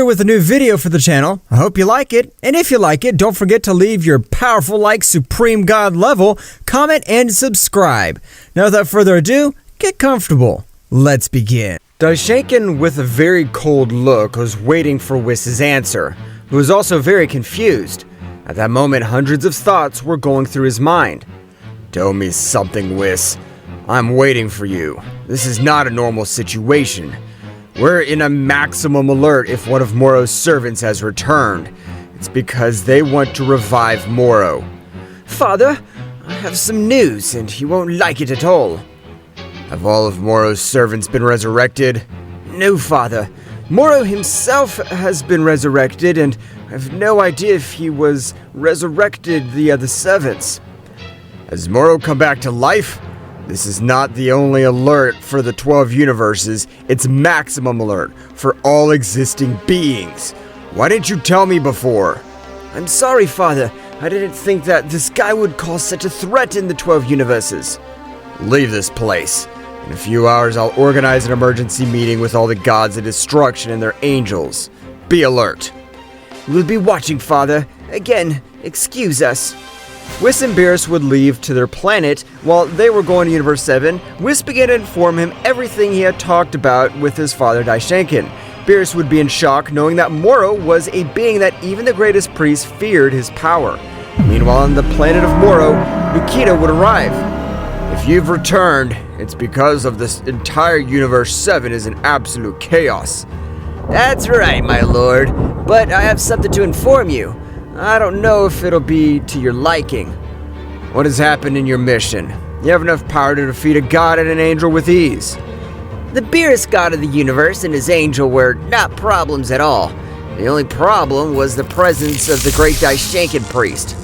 Here with a new video for the channel. I hope you like it, and if you like it, don't forget to leave your powerful like Supreme God level, comment, and subscribe. Now without further ado, get comfortable. Let's begin. Daishenkin, with a very cold look, was waiting for Whis' answer, who was also very confused. At that moment, hundreds of thoughts were going through his mind. Tell me something, Whis. I'm waiting for you. This is not a normal situation. We're in a maximum alert if one of Moro's servants has returned. It's because they want to revive Moro. Father, I have some news, and you won't like it at all. Have all of Moro's servants been resurrected? No, Father. Moro himself has been resurrected, and I have no idea if he was resurrected via the servants. Has Moro come back to life? This is not the only alert for the 12 universes, it's maximum alert for all existing beings. Why didn't you tell me before? I'm sorry, Father. I didn't think that this guy would cause such a threat in the 12 universes. Leave this place. In a few hours, I'll organize an emergency meeting with all the gods of destruction and their angels. Be alert. We'll be watching, Father. Again, excuse us. Whis and Beerus would leave to their planet. While they were going to Universe 7, Whis began to inform him everything he had talked about with his father Daishenkin. Beerus would be in shock knowing that Moro was a being that even the greatest priest feared his power. Meanwhile, on the planet of Moro, Nikita would arrive. If you've returned, it's because of this entire Universe 7 is in absolute chaos. That's right, my lord, but I have something to inform you. I don't know if it'll be to your liking. What has happened in your mission? You have enough power to defeat a god and an angel with ease. The beerus god of the universe and his angel were not problems at all. The only problem was the presence of the great Daishenkin priest.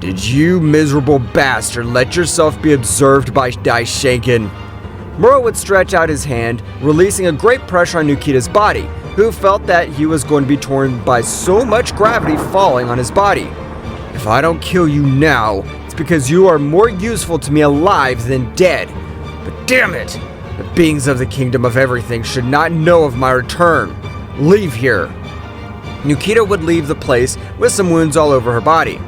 Did you miserable bastard let yourself be observed by Daishenkin? Moro would stretch out his hand, releasing a great pressure on Nikita's body, who felt that he was going to be torn by so much gravity falling on his body. If I don't kill you now, it's because you are more useful to me alive than dead. But damn it! The beings of the kingdom of everything should not know of my return. Leave here. Nikita would leave the place with some wounds all over her body.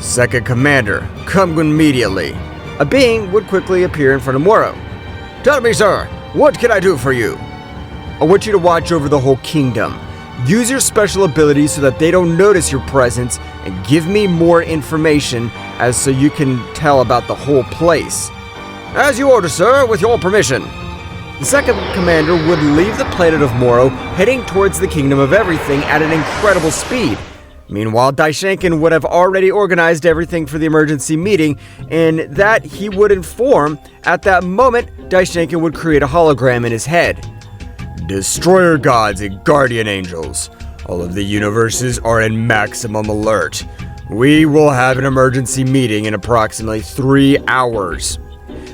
Second Commander, come immediately. A being would quickly appear in front of Moro. Tell me, sir, what can I do for you? I want you to watch over the whole kingdom. Use your special abilities so that they don't notice your presence, and give me more information as so you can tell about the whole place. As you order, sir, with your permission. The second commander would leave the planet of Moro, heading towards the kingdom of everything at an incredible speed. Meanwhile, Daishenkin would have already organized everything for the emergency meeting, and that he would inform. At that moment, Daishenkin would create a hologram in his head. Destroyer gods and guardian angels. All of the universes are in maximum alert. We will have an emergency meeting in approximately 3 hours.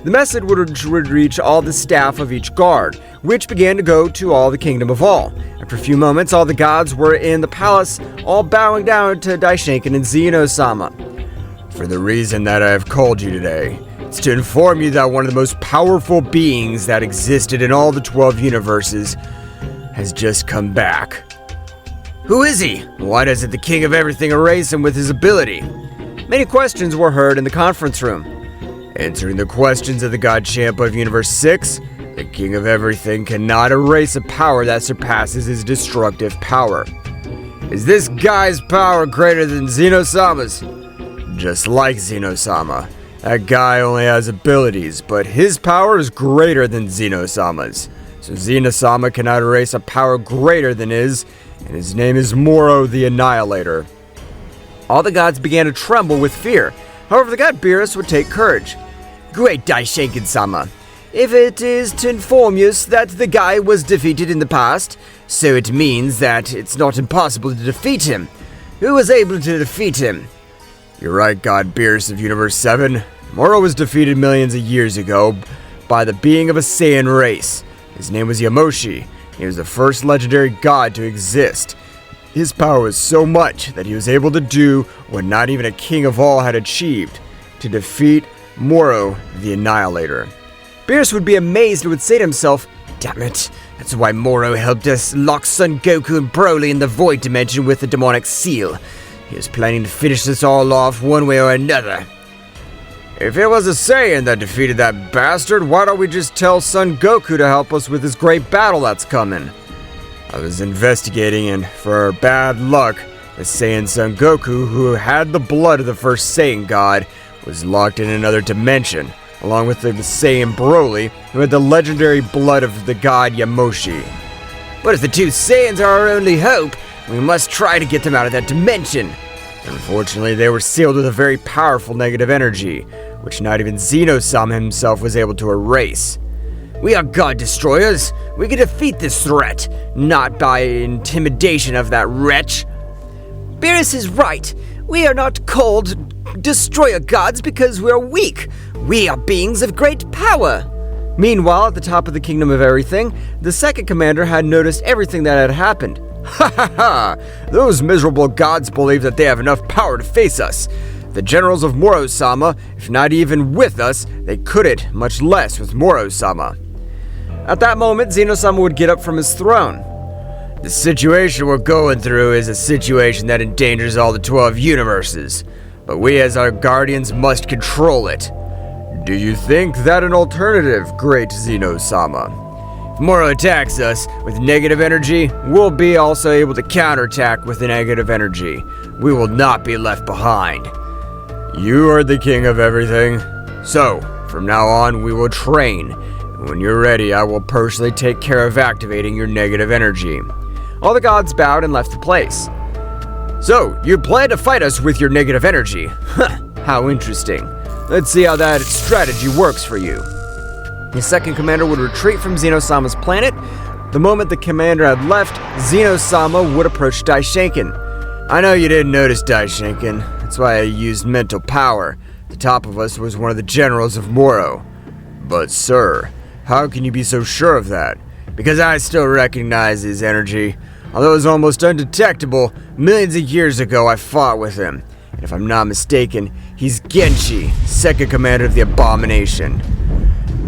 The message would reach all the staff of each guard, which began to go to all the kingdom of all. After a few moments, all the gods were in the palace, all bowing down to Daishenkin and Zeno-sama. For the reason that I have called you today, it's to inform you that one of the most powerful beings that existed in all the 12 universes has just come back. Who is he? Why doesn't the king of everything erase him with his ability? Many questions were heard in the conference room. Answering the questions of the God Champ of Universe 6, the king of everything cannot erase a power that surpasses his destructive power. Is this guy's power greater than Zeno-sama's? Just like Zeno-sama. That guy only has abilities, but his power is greater than Zeno-sama's. So Zeno-sama cannot erase a power greater than his, and his name is Moro the Annihilator. All the gods began to tremble with fear. However, the god Beerus would take courage. Great Daishenkin-sama. If it is to inform you that the guy was defeated in the past, so it means that it's not impossible to defeat him. Who was able to defeat him? You're right, God Beerus of Universe 7. Moro was defeated millions of years ago by the being of a Saiyan race. His name was Yamoshi. He was the first legendary god to exist. His power was so much that he was able to do what not even a king of all had achieved, to defeat Moro the Annihilator. Beerus would be amazed and would say to himself, Damn it. That's why Moro helped us lock Son Goku and Broly in the Void Dimension with the demonic seal. He was planning to finish this all off one way or another. If it was a Saiyan that defeated that bastard, why don't we just tell Son Goku to help us with this great battle that's coming? I was investigating, and for our bad luck, the Saiyan Son Goku, who had the blood of the first Saiyan god, was locked in another dimension, along with the Saiyan Broly, who had the legendary blood of the god Yamoshi. But if the two Saiyans are our only hope, we must try to get them out of that dimension. Unfortunately, they were sealed with a very powerful negative energy, which not even Zeno-sama himself was able to erase. We are God Destroyers. We can defeat this threat, not by intimidation of that wretch. Beerus is right. We are not called Destroyer Gods because we are weak. We are beings of great power. Meanwhile, at the top of the Kingdom of Everything, the second commander had noticed everything that had happened. Ha ha ha! Those miserable gods believe that they have enough power to face us. The generals of Moro-sama, if not even with us, they couldn't, much less with Moro-sama. At that moment, Zeno-sama would get up from his throne. The situation we're going through is a situation that endangers all the 12 universes, but we as our guardians must control it. Do you think that an alternative, great Zeno-sama? If Moro attacks us with negative energy, we'll be also able to counterattack with the negative energy. We will not be left behind. You are the king of everything. So, from now on, we will train. When you're ready, I will personally take care of activating your negative energy. All the gods bowed and left the place. So, you plan to fight us with your negative energy? Huh, how interesting. Let's see how that strategy works for you. The second commander would retreat from Zeno-sama's planet. The moment the commander had left, Zeno-sama would approach Daishinken. I know you didn't notice, Daishinken. That's why I used mental power. The top of us was one of the generals of Moro. But sir, how can you be so sure of that? Because I still recognize his energy. Although it was almost undetectable, millions of years ago I fought with him. And if I'm not mistaken, he's Genshi, second commander of the Abomination.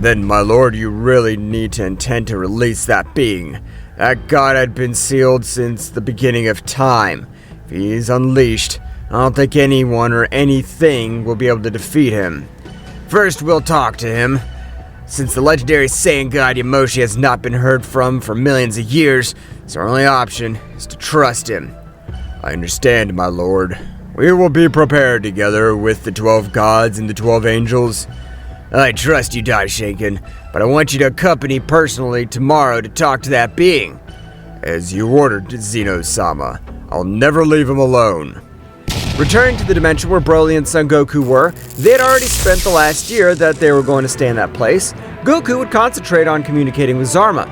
Then, my lord, you really need to intend to release that being. That god had been sealed since the beginning of time. If he's unleashed, I don't think anyone or anything will be able to defeat him. First, we'll talk to him. Since the legendary Saiyan god Yamoshi has not been heard from for millions of years, so our only option is to trust him. I understand, my lord. We will be prepared together with the 12 gods and the 12 angels. I trust you, Daishinken, but I want you to accompany personally tomorrow to talk to that being. As you ordered, Zeno-sama. I'll never leave him alone. Returning to the dimension where Broly and Son Goku were, they had already spent the last year that they were going to stay in that place. Goku would concentrate on communicating with Zarma.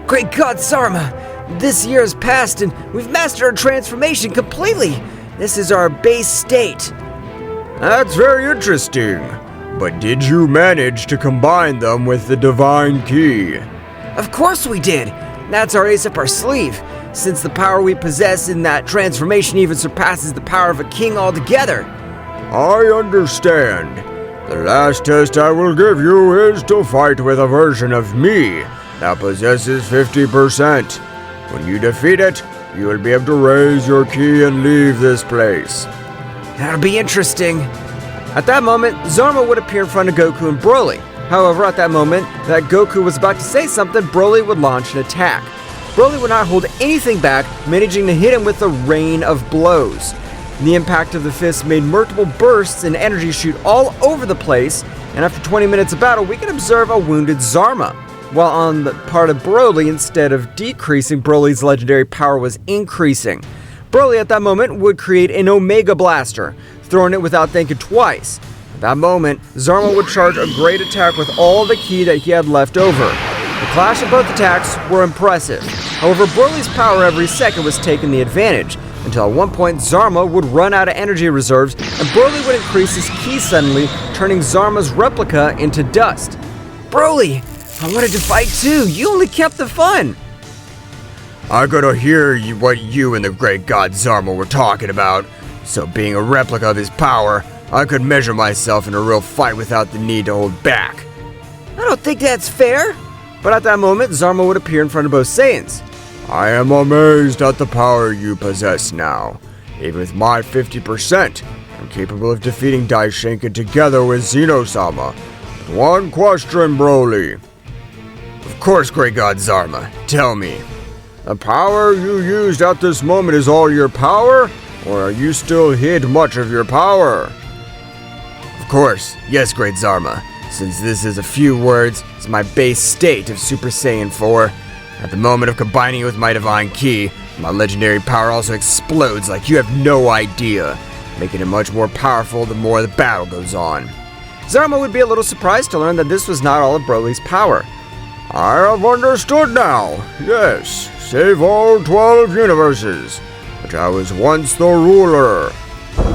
Great God, Zarma! This year has passed and we've mastered our transformation completely! This is our base state. That's very interesting. But did you manage to combine them with the Divine Key? Of course we did! That's our ace up our sleeve, since the power we possess in that transformation even surpasses the power of a king altogether. I understand. The last test I will give you is to fight with a version of me that possesses 50%. When you defeat it, you will be able to raise your key and leave this place. That'll be interesting. At that moment, Zarma would appear in front of Goku and Broly. However, at that moment that Goku was about to say something, Broly would launch an attack. Broly would not hold anything back, managing to hit him with a rain of blows. The impact of the fists made multiple bursts and energy shoot all over the place, and after 20 minutes of battle, we can observe a wounded Zarma. While on the part of Broly, instead of decreasing, Broly's legendary power was increasing. Broly at that moment would create an Omega Blaster, throwing it without thinking twice. At that moment, Zarma would charge a great attack with all the ki that he had left over. The clash of both attacks were impressive. However, Broly's power every second was taking the advantage, until at one point Zarma would run out of energy reserves and Broly would increase his ki suddenly, turning Zarma's replica into dust. Broly, I wanted to fight too, you only kept the fun! I gotta hear what you and the great god Zarma were talking about. So being a replica of his power, I could measure myself in a real fight without the need to hold back. I don't think that's fair. But at that moment, Zarma would appear in front of both Saiyans. I am amazed at the power you possess now. Even with my 50%, I'm capable of defeating Daishinkan together with Zeno-sama. One question, Broly. Of course, Great God Zarma. Tell me. The power you used at this moment is all your power? Or are you still hid much of your power? Of course, yes, Great Zarma. Since this is a few words, it's my base state of Super Saiyan 4. At the moment of combining it with my divine ki, my legendary power also explodes like you have no idea, making it much more powerful the more the battle goes on. Zarma would be a little surprised to learn that this was not all of Broly's power. I have understood now. Yes, save all 12 universes, which I was once the ruler.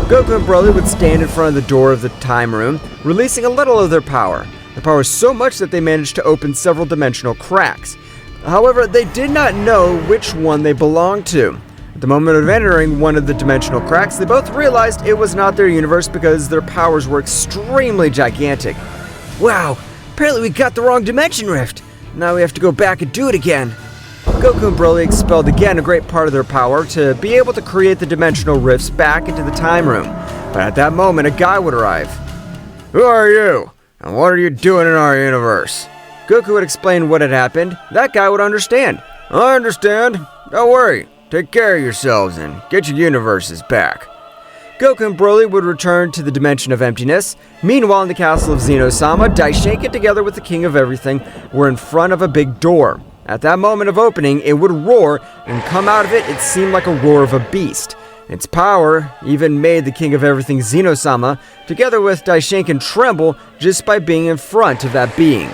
Goku and Broly would stand in front of the door of the time room, releasing a little of their power. The power was so much that they managed to open several dimensional cracks. However, they did not know which one they belonged to. At the moment of entering one of the dimensional cracks, they both realized it was not their universe because their powers were extremely gigantic. Wow, apparently we got the wrong dimension rift. Now we have to go back and do it again. Goku and Broly expelled again a great part of their power to be able to create the dimensional rifts back into the time room. But at that moment, a guy would arrive. Who are you? And what are you doing in our universe? Goku would explain what had happened. That guy would understand. I understand. Don't worry. Take care of yourselves and get your universes back. Goku and Broly would return to the Dimension of Emptiness. Meanwhile, in the castle of Zeno-sama, Daishinkan together with the King of Everything were in front of a big door. At that moment of opening, it would roar, and come out of it, it seemed like a roar of a beast. Its power even made the King of Everything, Zeno-sama, together with Daishinkan tremble just by being in front of that being.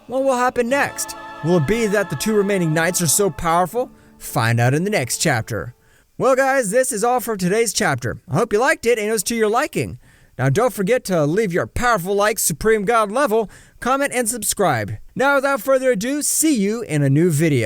What will happen next? Will it be that the two remaining knights are so powerful? Find out in the next chapter. Well guys, this is all for today's chapter. I hope you liked it and it was to your liking. Now don't forget to leave your powerful like Supreme God level, comment and subscribe. Now without further ado, see you in a new video.